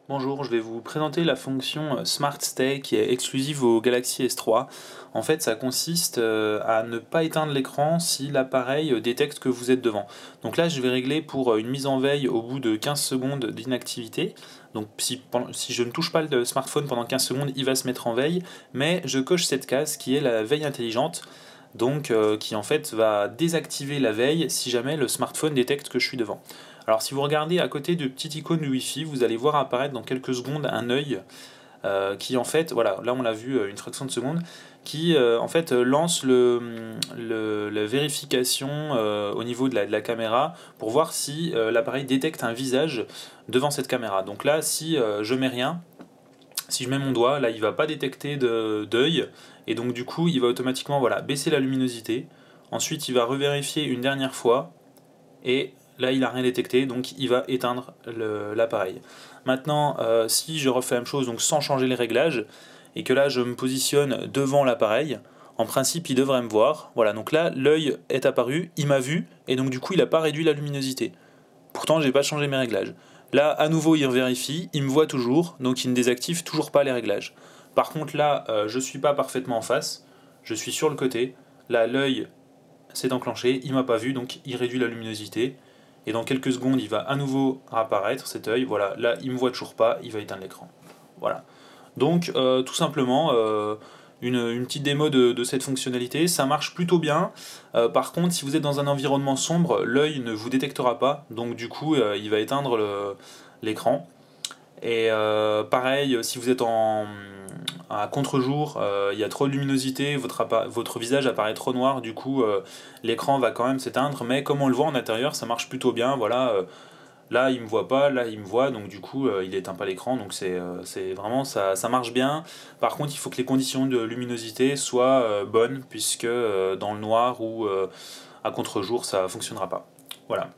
Bonjour, je vais vous présenter la fonction Smart Stay qui est exclusive au Galaxy S3. En fait, ça consiste à ne pas éteindre l'écran si l'appareil détecte que vous êtes devant. Donc là, je vais régler pour une mise en veille au bout de 15 secondes d'inactivité. Donc si je ne touche pas le smartphone pendant 15 secondes, il va se mettre en veille, mais je coche cette case qui est la veille intelligente. Donc qui en fait va désactiver la veille si jamais le smartphone détecte que je suis devant. Alors si vous regardez à côté de petite icône du Wi-Fi, vous allez voir apparaître dans quelques secondes un œil qui en fait, voilà, là on l'a vu une fraction de seconde, qui en fait lance la vérification au niveau de la caméra pour voir si l'appareil détecte un visage devant cette caméra. Donc là, si je mets rien, si je mets mon doigt, là il va pas détecter d'œil, et donc du coup il va automatiquement voilà, baisser la luminosité. Ensuite il va revérifier une dernière fois, et là il n'a rien détecté, donc il va éteindre l'appareil. Maintenant, si je refais la même chose, donc sans changer les réglages, et que là je me positionne devant l'appareil, en principe il devrait me voir. Voilà, donc là l'œil est apparu, il m'a vu, et donc du coup il n'a pas réduit la luminosité. Pourtant j'ai pas changé mes réglages. Là à nouveau il vérifie, il me voit toujours, donc il ne désactive toujours pas les réglages. Par contre là je suis pas parfaitement en face, je suis sur le côté, là l'œil s'est enclenché, il m'a pas vu, donc il réduit la luminosité. Et dans quelques secondes, il va à nouveau apparaître cet œil. Voilà, là, il me voit toujours pas, il va éteindre l'écran. Voilà. Donc, tout simplement, une petite démo de cette fonctionnalité. Ça marche plutôt bien. Par contre, si vous êtes dans un environnement sombre, l'œil ne vous détectera pas. Donc, du coup, il va éteindre l'écran. Et pareil, si vous êtes à contre-jour, il y a trop de luminosité, votre visage apparaît trop noir, du coup l'écran va quand même s'éteindre, mais comme on le voit en intérieur, ça marche plutôt bien. Voilà, là il me voit pas, là il me voit, donc du coup il éteint pas l'écran, donc c'est vraiment ça marche bien. Par contre, il faut que les conditions de luminosité soient bonnes, puisque dans le noir ou à contre-jour, ça fonctionnera pas. Voilà.